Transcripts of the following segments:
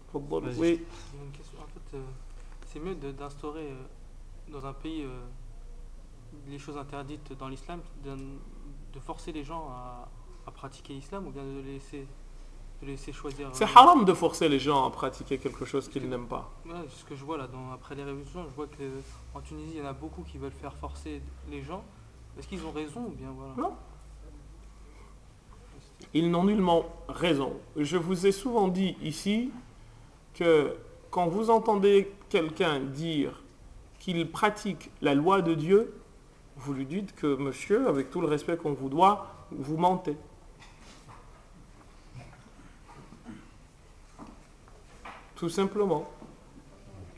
Tfaddal. Vas-y. Oui. J'ai une question. En fait, c'est mieux d'instaurer dans un pays les choses interdites dans l'islam, de forcer les gens à pratiquer l'islam ou bien de laisser choisir. C'est haram de forcer les gens à pratiquer quelque chose qu'ils n'aiment pas. Ouais, ce que je vois là, après les révolutions, je vois qu'en Tunisie, il y en a beaucoup qui veulent faire forcer les gens. Est-ce qu'ils ont raison ou bien voilà. Non. Ils n'ont nullement raison. Je vous ai souvent dit ici que quand vous entendez quelqu'un dire qu'il pratique la loi de Dieu, vous lui dites que monsieur, avec tout le respect qu'on vous doit, vous mentez. Tout simplement.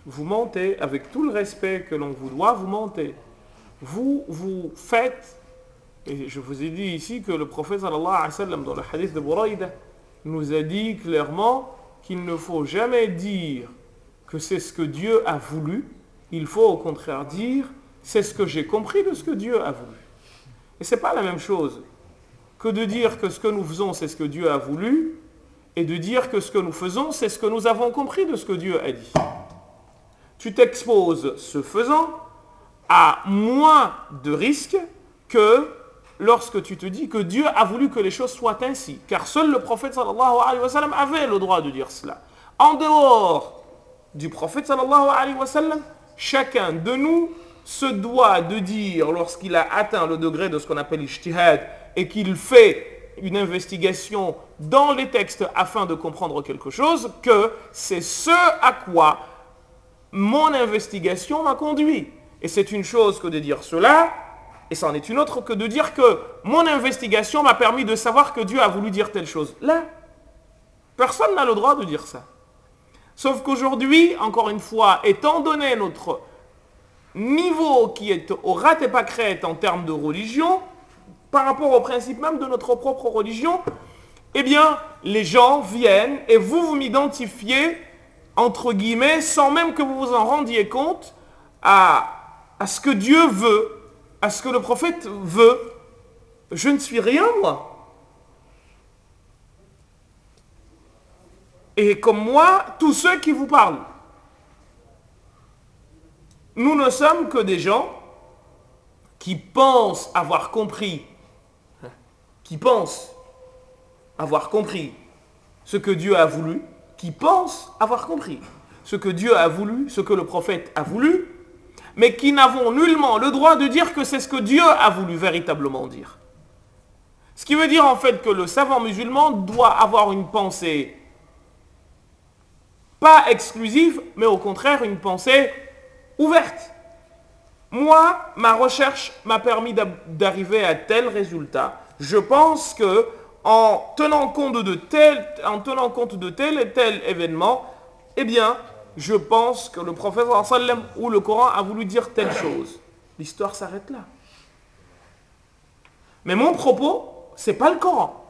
Vous mentez, avec tout le respect que l'on vous doit, vous mentez. Vous faites, et je vous ai dit ici que le prophète sallallahu alayhi wa sallam dans le hadith de Buraïda nous a dit clairement qu'il ne faut jamais dire que c'est ce que Dieu a voulu, il faut au contraire dire c'est ce que j'ai compris de ce que Dieu a voulu. Et ce n'est pas la même chose que de dire que ce que nous faisons c'est ce que Dieu a voulu et de dire que ce que nous faisons c'est ce que nous avons compris de ce que Dieu a dit. Tu t'exposes ce faisant à moins de risques que lorsque tu te dis que Dieu a voulu que les choses soient ainsi. Car seul le prophète sallallahu alayhi wa sallam avait le droit de dire cela. En dehors du prophète sallallahu alayhi wa sallam, chacun de nous se doit de dire lorsqu'il a atteint le degré de ce qu'on appelle l'ijtihad et qu'il fait une investigation dans les textes afin de comprendre quelque chose, que c'est ce à quoi mon investigation m'a conduit. Et c'est une chose que de dire cela, et c'en est une autre que de dire que mon investigation m'a permis de savoir que Dieu a voulu dire telle chose. Là, personne n'a le droit de dire ça. Sauf qu'aujourd'hui, encore une fois, étant donné notre niveau qui est au rat et pâquerette en termes de religion, par rapport au principe même de notre propre religion, eh bien, les gens viennent et vous m'identifiez, entre guillemets, sans même que vous vous en rendiez compte, à ce que Dieu veut, à ce que le prophète veut. Je ne suis rien, moi. Et comme moi, tous ceux qui vous parlent. Nous ne sommes que des gens qui pensent avoir compris, ce que Dieu a voulu, qui pensent avoir compris ce que Dieu a voulu, ce que le prophète a voulu, mais qui n'avons nullement le droit de dire que c'est ce que Dieu a voulu véritablement dire. Ce qui veut dire en fait que le savant musulman doit avoir une pensée pas exclusive, mais au contraire une pensée ouverte. Moi, ma recherche m'a permis d'arriver à tel résultat. Je pense que en tenant compte de tel et tel événement, eh bien, je pense que le prophète sallam ou le Coran a voulu dire telle chose. L'histoire s'arrête là. Mais mon propos, c'est pas le Coran.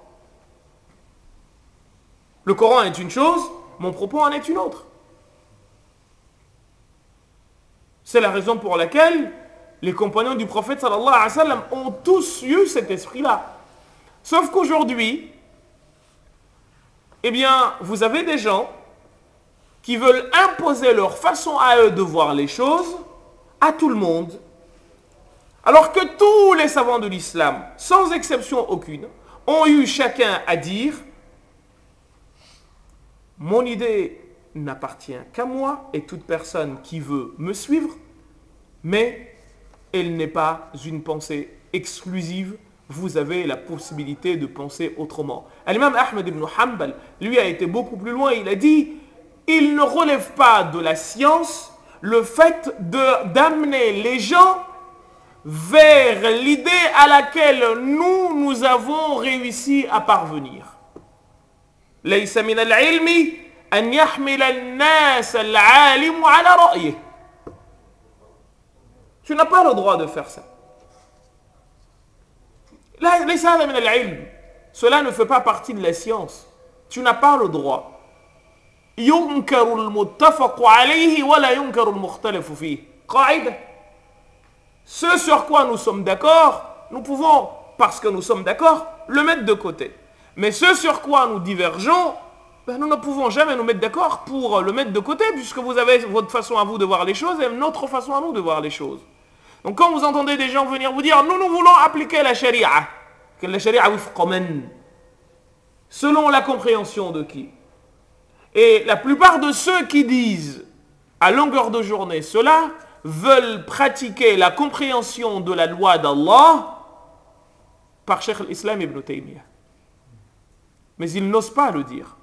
Le Coran est une chose, mon propos en est une autre. C'est la raison pour laquelle les compagnons du prophète sallallahu alayhi wa sallam ont tous eu cet esprit-là. Sauf qu'aujourd'hui, eh bien, vous avez des gens qui veulent imposer leur façon à eux de voir les choses à tout le monde. Alors que tous les savants de l'islam, sans exception aucune, ont eu chacun à dire « Mon idée n'appartient qu'à moi et toute personne qui veut me suivre, mais elle n'est pas une pensée exclusive. Vous avez la possibilité de penser autrement. » L'imam Ahmed ibn Hanbal, lui, a été beaucoup plus loin. Il a dit « Il ne relève pas de la science le fait d'amener les gens vers l'idée à laquelle nous avons réussi à parvenir. ليس من العلم أن يحمل الناس العالم على رأيه. Tu n'as pas le droit de faire ça. ليس هذا من العلم. Cela ne fait pas partie de la science. Tu n'as pas le droit. ينكر المتفق عليه ولا ينكر المختلف فيه. قاعدة. Ce sur quoi nous sommes d'accord, nous pouvons, parce que nous sommes d'accord, le mettre de côté. Mais ce sur quoi nous divergeons, ben nous ne pouvons jamais nous mettre d'accord pour le mettre de côté, puisque vous avez votre façon à vous de voir les choses et notre façon à nous de voir les choses. Donc quand vous entendez des gens venir vous dire, nous voulons appliquer la sharia, que la sharia wifqaman, selon la compréhension de qui? Et la plupart de ceux qui disent à longueur de journée cela veulent pratiquer la compréhension de la loi d'Allah par Cheikh l'Islam Ibn Taymiyyah. Mais ils n'osent pas le dire.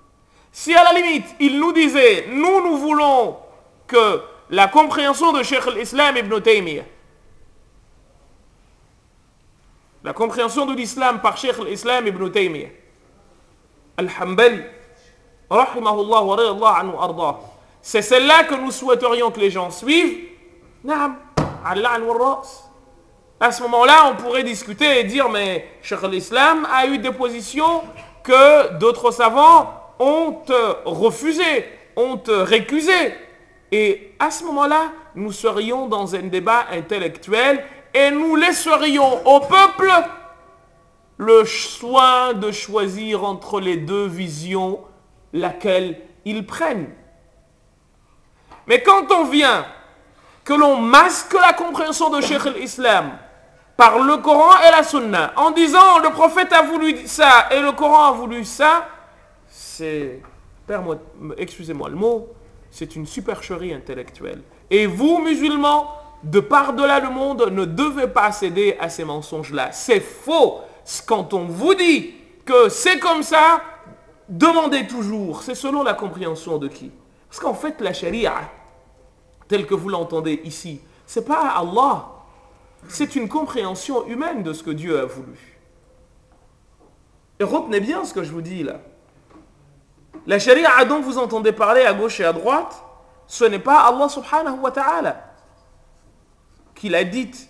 Si à la limite, ils nous disaient, nous voulons que la compréhension de Cheikh l'Islam Ibn Taymiyyah, la compréhension de l'islam par Cheikh l'Islam Ibn Taymiyyah, Al-Hanbali, rahimahullah wa radiyallahu anhu ardah, c'est celle-là que nous souhaiterions que les gens suivent. Naam, al-la'n wal-ra's. À ce moment-là, on pourrait discuter et dire, mais Cheikh l'Islam a eu des positions que d'autres savants ont refusées, ont récusées. Et à ce moment-là, nous serions dans un débat intellectuel et nous laisserions au peuple le soin de choisir entre les deux visions laquelle ils prennent. Mais quand on vient, que l'on masque la compréhension de Cheikh l'Islam par le Coran et la Sunna, en disant le prophète a voulu ça et le Coran a voulu ça, c'est, excusez-moi le mot, c'est une supercherie intellectuelle. Et vous, musulmans, de par-delà le monde, ne devez pas céder à ces mensonges-là. C'est faux. Quand on vous dit que c'est comme ça, demandez toujours, c'est selon la compréhension de qui? Parce qu'en fait, la charia, telle que vous l'entendez ici, c'est pas Allah. C'est une compréhension humaine de ce que Dieu a voulu. Et retenez bien ce que je vous dis là. La charia dont vous entendez parler à gauche et à droite, ce n'est pas Allah subhanahu wa ta'ala qui l'a dite.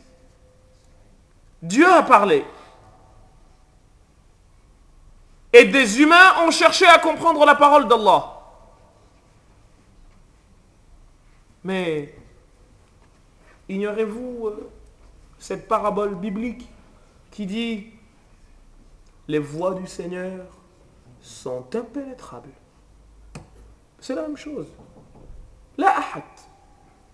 Dieu a parlé. Et des humains ont cherché à comprendre la parole d'Allah. Mais ignorez-vous cette parabole biblique qui dit les voies du Seigneur sont impénétrables. C'est la même chose. La ahad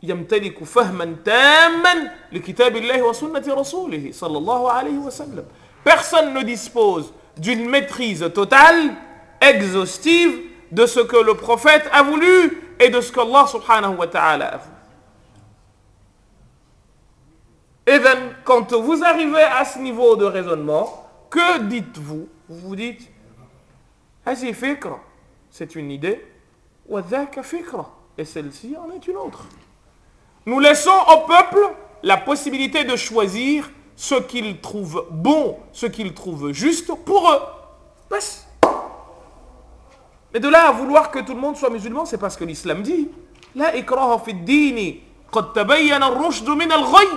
يمتلك فهما تاما لكتاب الله وسنة رسوله صلى الله عليه وسلم. Personne ne dispose d'une maîtrise totale, exhaustive de ce que le prophète a voulu et de ce qu'Allah subhanahu wa ta'ala a voulu. Et bien, quand vous arrivez à ce niveau de raisonnement, que dites-vous? Vous vous dites, Hazi fikra, c'est une idée, wa dhaka fikra, et celle-ci en est une autre. Nous laissons au peuple la possibilité de choisir ce qu'ils trouvent bon, ce qu'ils trouvent juste pour eux. Bas. Mais de là à vouloir que tout le monde soit musulman, c'est parce que l'islam dit La ikraha fi ddini, qad tabayyana ar-rushd min al-ghayy.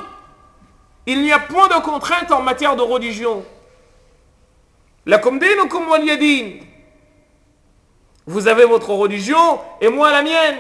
Il n'y a point de contrainte en matière de religion. Lakum dinukum waliya din. Vous avez votre religion et moi la mienne.